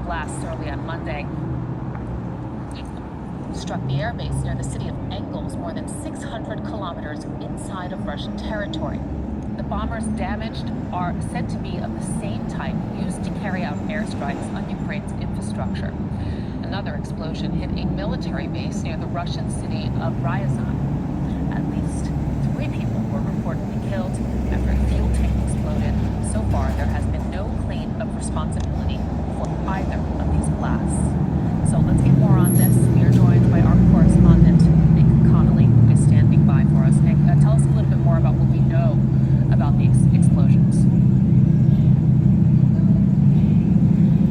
blasts early on Monday struck the airbase near the city of Engels, more than 600 kilometers inside of Russian territory. The bombers damaged are said to be of the same type used to carry out airstrikes on Ukraine's infrastructure. Another explosion hit a military base near the Russian city of Ryazan. At least 3 people were reportedly killed after a fuel tank exploded. So far, there has been no claim of responsibility for either of these blasts. So let's get more on this. We are joined by our correspondent, Nick Connolly, who is standing by for us. Nick, tell us a little bit more about what we know about these explosions.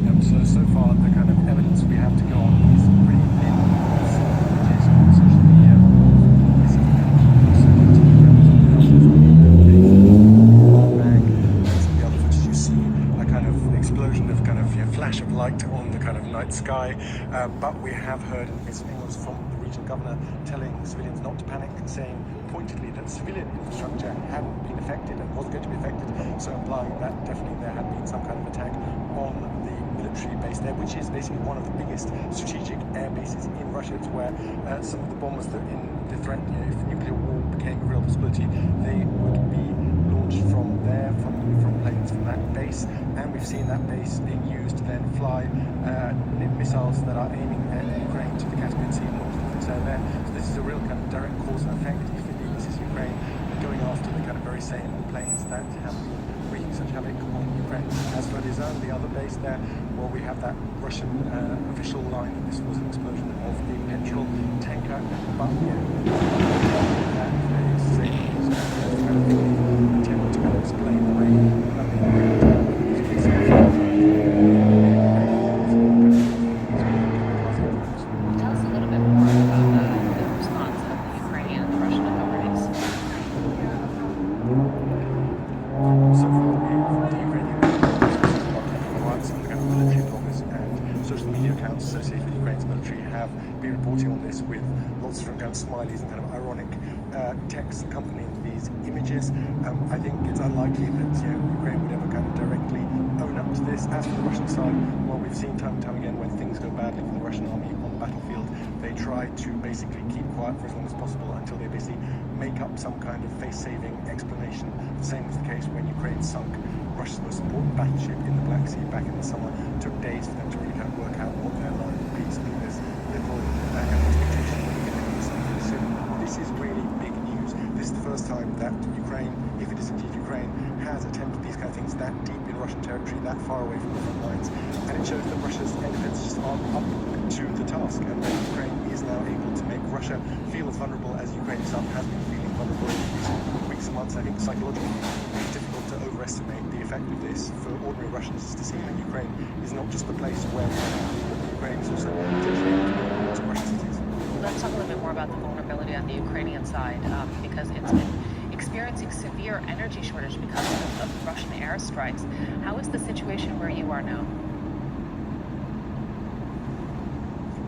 Yep, so far the kind of evidence we have to go on is pretty thin. Images on social media. This is the other footage you see a kind of explosion of kind of flash of light on the kind of night sky. But we have heard in the case of England from the regional governor telling civilians not to panic, saying pointedly that civilian infrastructure hadn't been affected and wasn't going to be affected, so implying that definitely there had been some kind of attack on the military base there, which is basically one of the biggest strategic air bases in Russia. It's where some of the bombers that in the threat, if nuclear war became a real possibility, they would be launched from there, from planes from that base, and we've seen that base being used to then fly missiles that are aiming at Ukraine to the Caspian Sea and launch them there. So this is a real kind of direct cause and effect. If indeed this is Ukraine going after the kind of very same planes that have been wreaking such havoc on Ukraine. As for the other base there, well, we have that Russian official line that this was an explosion of a petrol tanker, but that is saying attempt to kind of explain the way Tell us a little bit more about the response of the Ukrainian and the Russian authorities. So far, the Ukrainian reports and the kind of military bloggers and social media accounts associated with Ukraine's military have been reporting on this with lots of different kind of smileys and kind of ironic text accompanying these images. I think it's unlikely that Ukraine would ever kind of directly own up to this. As for the Russian side, well, we've seen time and time again when things go badly for the Russian army on the battlefield, they try to basically keep quiet for as long as possible until they basically make up some kind of face-saving explanation. The same was the case when Ukraine sunk Russia's most important battleship in the Black Sea back in the summer. It took days for them to really kind of work out what their line would be. So there's little expectation that we're going to do something soon. This is really big news. This is the first time that Ukraine, if it is indeed Ukraine, has attempted these kind of things that deep in Russian territory, that far away from the front lines. And it shows that Russia's air defense just aren't up to the task, and that Ukraine is now able to make Russia feel as vulnerable as Ukraine itself has been feeling vulnerable in recent weeks and months. I think psychologically it's difficult to overestimate the effect of this for ordinary Russians to see that Ukraine is not just the place where Ukraine is also potentially able to Russian cities. Let's talk a little bit more about the vulnerability on the Ukrainian side, because it's been experiencing severe energy shortage because of Russian airstrikes. How is the situation where you are now?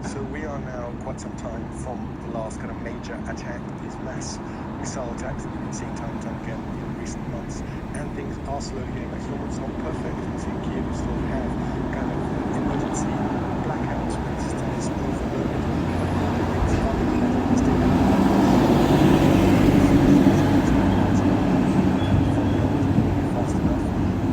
So we are now quite some time from the last kind of major attack, these mass missile attacks that we've been seeing time and time again in recent months, and things are slowly getting back to normal. It's not perfect. You see Kiev still have kind of emergency blackouts where the system is overloaded.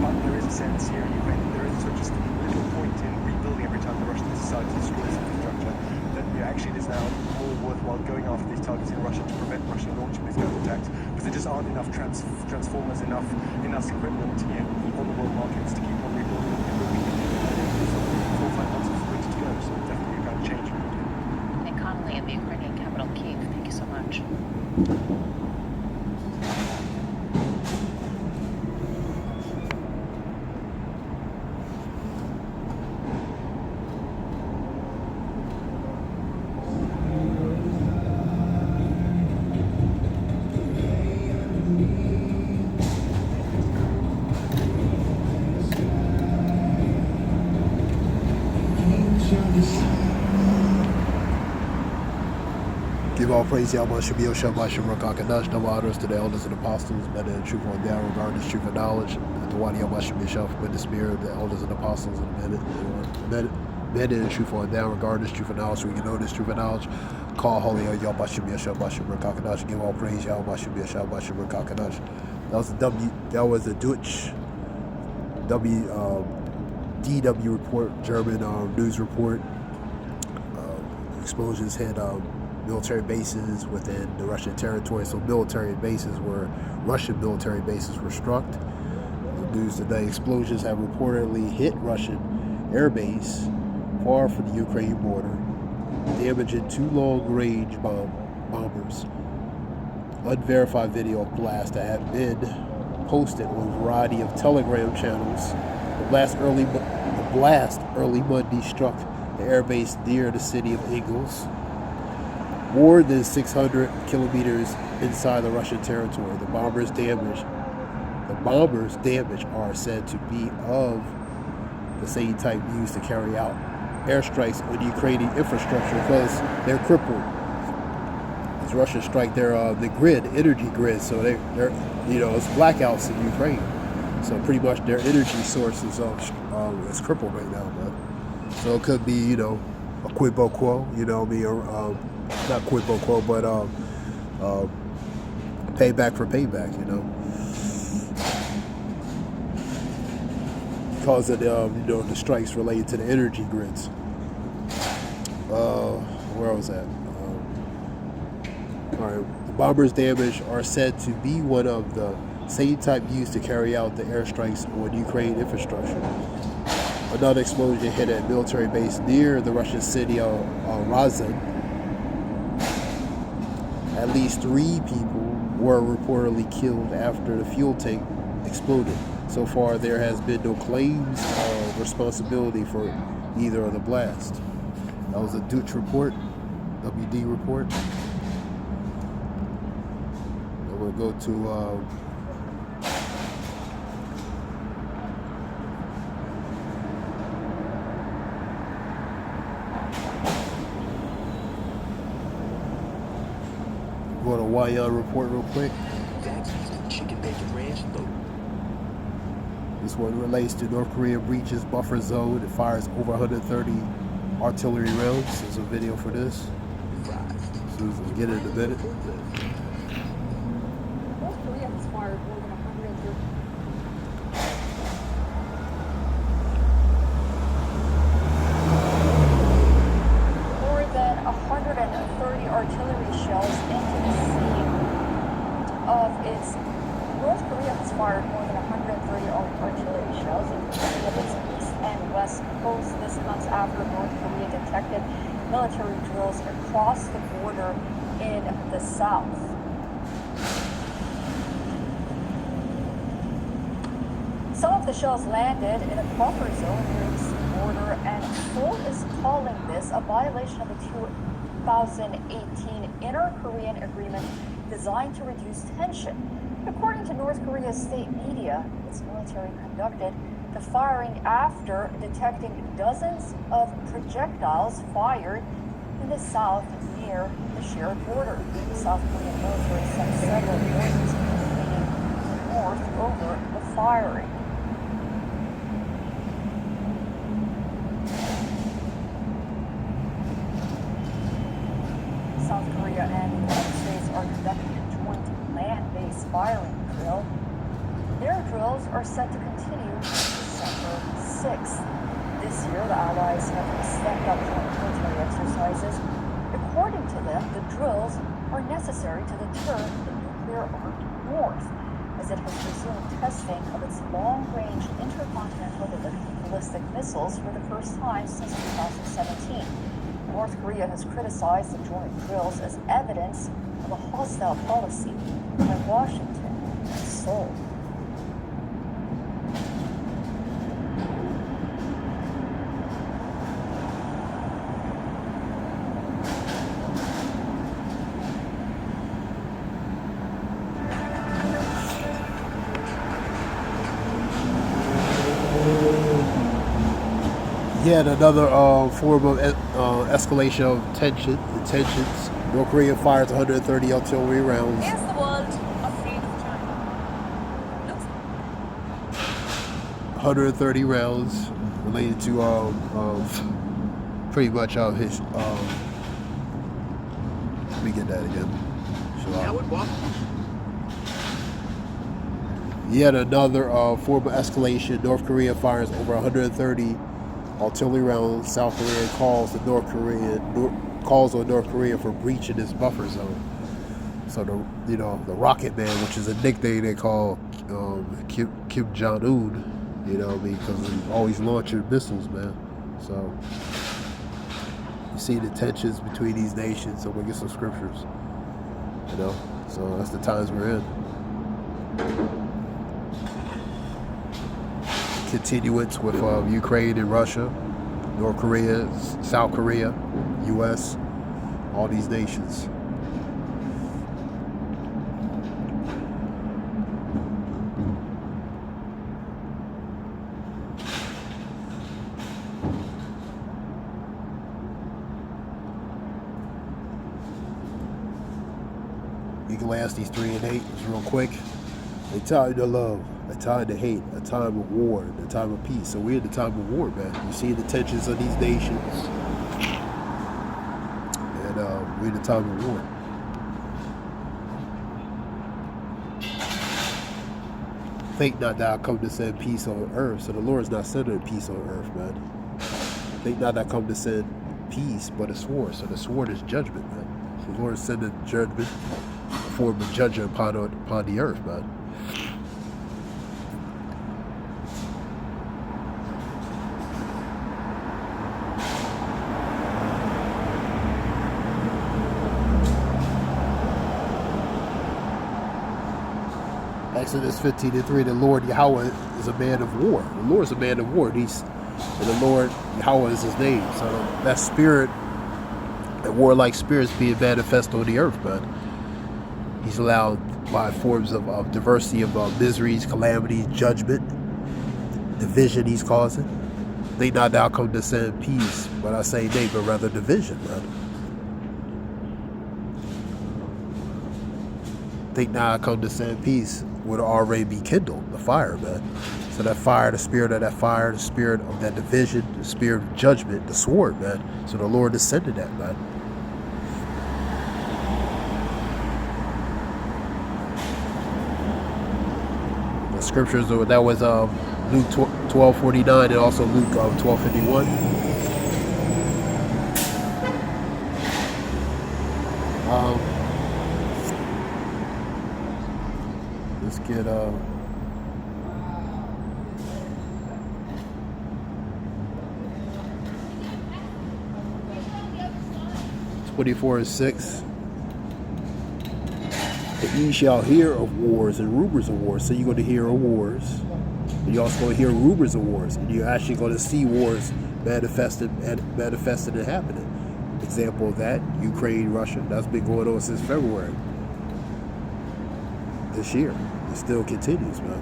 But there is a sense here in Ukraine that there is just little point in rebuilding every time the Russians decide to destroy this infrastructure, that actually it is now more worthwhile going after these targets in Russia to prevent Russia launching these kind of attacks, because there just aren't enough transformers, enough equipment on the world markets to keep on rebuilding every week. 4 or 5 months of winter to go, so definitely a kind of change. Nick Connolly in the Ukrainian capital, Kyiv. Thank you so much. Give all praise to Yahweh Shabbat Shabbat Shabbat Kakadash, Noah, the elders and apostles, better and truthful and down regarding this truth and knowledge, and Shawadi Yamashim Yashaf with the spirit, the elders and apostles and men in the truth on down, regardless, truth and knowledge, so we can know this truth and knowledge. Call holy Yamashim Yashaf Bashim Rakakanash, give all praise Yamashim Yashaf Bashim Rakakanash. That was the Deutsch DW report, German news report. Explosions hit military bases within the Russian territory. So Russian military bases were struck. The news today: explosions have reportedly hit Russian airbase far from the Ukraine border, damaging 2 long-range bombers. Unverified video of blasts that have been posted on a variety of Telegram channels. The blast early Monday struck the airbase near the city of Engels, more than 600 kilometers inside the Russian territory. The bombers' damage are said to be of the same type used to carry out airstrikes on Ukrainian infrastructure because they're crippled. As Russia strike their energy grid, so they're it's blackouts in Ukraine. So pretty much their energy source is crippled right now, man. So it could be, a quid pro quo, or not quid pro quo, but payback for payback, because of the strikes related to the energy grids. Where was that? All right, the bombers' damage are said to be one of the same type used to carry out the airstrikes on Ukraine infrastructure. Another explosion hit a military base near the Russian city of Razan. At least 3 people were reportedly killed after the fuel tank exploded. So far, there has been no claims of responsibility for either of the blasts. That was a Deutsch report, WD report. I'm going to go to Wion report real quick. This one relates to North Korea breaches buffer zone and fires over 130 artillery rounds. There's a video for this. So we'll get it in a minute. North Korea has fired more than 130. More than 130 artillery shells into the sea of its. North Korea has fired more than 130 artillery shells into the sea of its east and west coast. This comes after North Korea detected military drills across the border in the south. Some of the shells landed in a buffer zone near the sea border, and Seoul is calling this a violation of the 2018 Inter-Korean Agreement designed to reduce tension. According to North Korea's state media, its military conducted the firing after detecting dozens of projectiles fired in the south near the shared border. The South Korean military sent several warnings indicating north over the firing. South Korea and the United States are conducting a joint land-based firing drill. Their drills are set to continue December 6th. This year, the Allies have stepped up joint military exercises. According to them, the drills are necessary to deter the nuclear-armed North, as it has resumed testing of its long-range intercontinental ballistic missiles for the first time since 2017. North Korea has criticized the joint drills as evidence of a hostile policy by Washington and Seoul. Yet another form of escalation of tensions. North Korea fires 130 artillery rounds. Is the world afraid of China? Looks 130 rounds related to pretty much his. Let me get that again. Yet another form of escalation. North Korea fires over 130 artillery rounds. South Korea calls on North Korea for breaching its buffer zone. So the Rocket Man, which is a nickname they call Kim Jong-un, because he's always launching missiles, man. So you see the tensions between these nations. So we get some scriptures, So that's the times we're in. Continuance with Ukraine and Russia, North Korea, South Korea, U.S., all these nations. Ecclesiastes 3 and 8 is real quick. A time to love, a time to hate, a time of war, and a time of peace. So we're in the time of war, man. You see the tensions of these nations, and we're in the time of war. Think not that I come to send peace on earth. So the Lord's not sending peace on earth, man. Think not that I come to send peace, but a sword. So the sword is judgment, man. So the Lord is sending judgment, a form of judgment upon the earth, man. Exodus 15:3, the Lord Yahweh is a man of war. The Lord is a man of war. And the Lord Yahweh is his name. So that spirit, that warlike spirit is being manifest on the earth, man. He's allowed by forms of diversity of miseries, calamities, judgment, division he's causing. Think not thou come to send peace, but I say nay, but rather division, man. Think not I come to send peace would already be kindled, the fire, man. So that fire, the spirit of that fire, the spirit of that division, the spirit of judgment, the sword, man. So the Lord is sending that, man. The scriptures, that was Luke 12:49 and also Luke 12:51. Let's get 24:6. But ye shall hear of wars and rumors of wars. So you're going to hear of wars. And you're also going to hear rumors of wars. And you're actually going to see wars manifested and happening. Example of that, Ukraine, Russia. That's been going on since February this year. It still continues, man.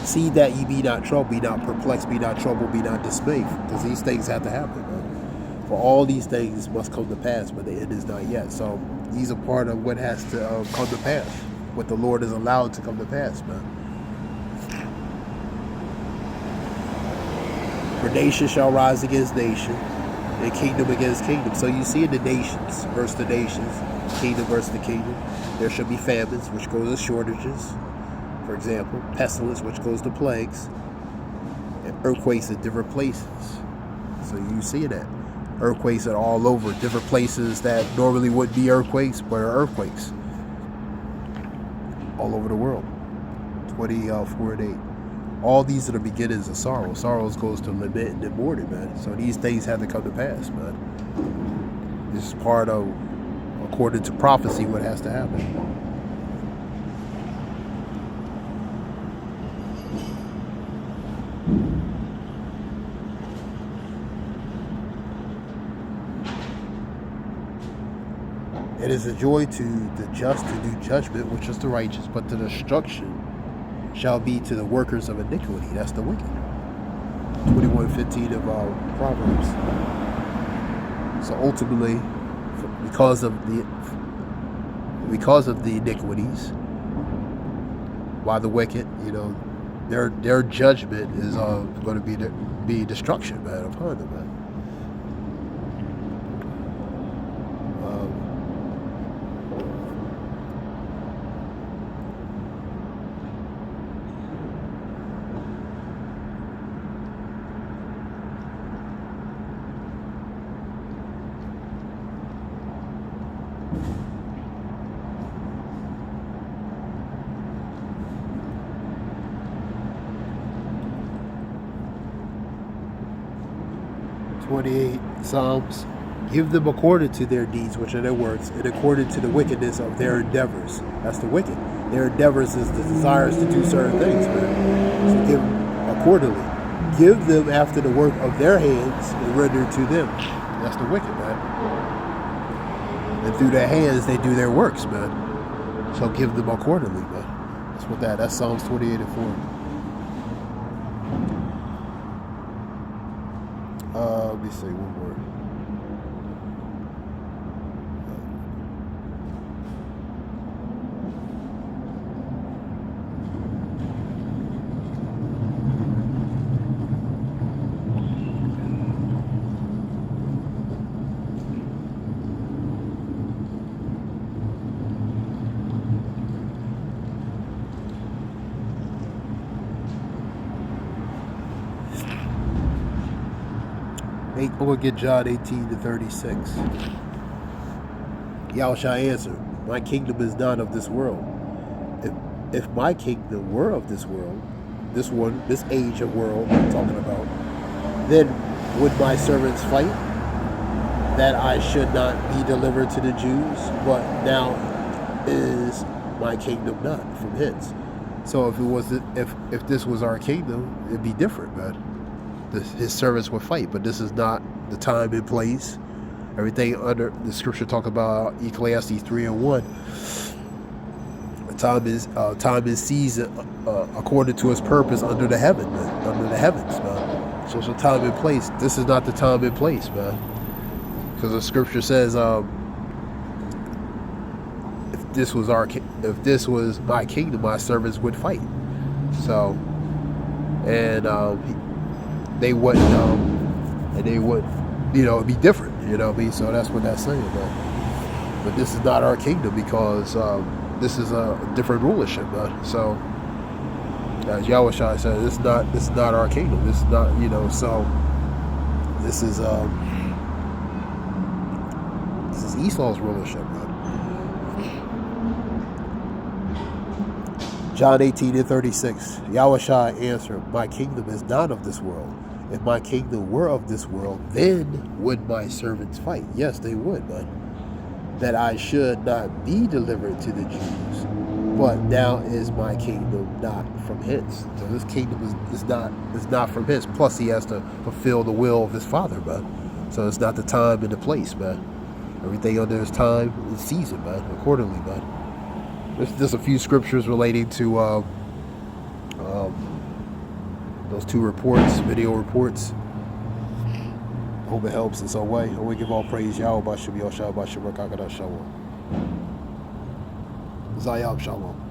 See that ye be not troubled, be not perplexed, be not troubled, be not dismayed. Because these things have to happen, man. For all these things must come to pass, but the end is not yet. So these are part of what has to come to pass. What the Lord has allowed to come to pass, man. For nation shall rise against nation, and kingdom against kingdom. So you see in the nations versus the nations, kingdom versus the kingdom. There shall be famines, which goes to shortages. For example, pestilence, which goes to plagues, and earthquakes in different places. So you see that. Earthquakes are all over, different places that normally wouldn't be earthquakes, but are earthquakes. All over the world. 24 and 8. All these are the beginnings of sorrow. Sorrows goes to lament and mourning, man. So these things have to come to pass, man. This is part of, according to prophecy, what has to happen. It is a joy to the just to do judgment, which is the righteous, but the destruction shall be to the workers of iniquity. That's the wicked. 21:15 of Proverbs. So ultimately, because of the iniquities, why the wicked, their judgment is going to be destruction, man, upon them, man. 28 Psalms. Give them according to their deeds, which are their works, and according to the wickedness of their endeavors. That's the wicked. Their endeavors is the desires to do certain things, man. So give them accordingly. Give them after the work of their hands and render to them. That's the wicked, man. And through their hands they do their works, man. So give them accordingly, man. That's Psalms 28 and 4. Let me see one more. I'm going to get John 18-36. Yahushua answered, my kingdom is not of this world. If my kingdom were of this world, this age of world I'm talking about, then would my servants fight, that I should not be delivered to the Jews? But now is my kingdom not from hence. So if this was our kingdom, it'd be different, man. His servants would fight, but this is not the time and place. Everything under the scripture talk about Ecclesiastes 3:1. Time is season according to his purpose under the heavens, man. So it's a time and place. This is not the time and place, man. Because the scripture says, if this was my kingdom, my servants would fight. So, and they wouldn't, it'd be different, you know what I mean? So that's what that's saying, man. But this is not our kingdom because this is a different rulership, man. So, as Yahushua said, this is not our kingdom. This is not, so this is Esau's rulership, man. John 18:36. Yahushua answered, my kingdom is not of this world. If my kingdom were of this world, then would my servants fight. Yes, they would, man. That I should not be delivered to the Jews. But now is my kingdom not from hence. So this kingdom is not from hence. Plus he has to fulfill the will of his Father, man. So it's not the time and the place, man. Everything under his time and season, man, accordingly, man. There's a few scriptures relating to those two video reports. Hope it helps in some way. And we give all praise Yahweh Bashem Yoshua Bashem Rakakada Shalom. Zayab Shalom.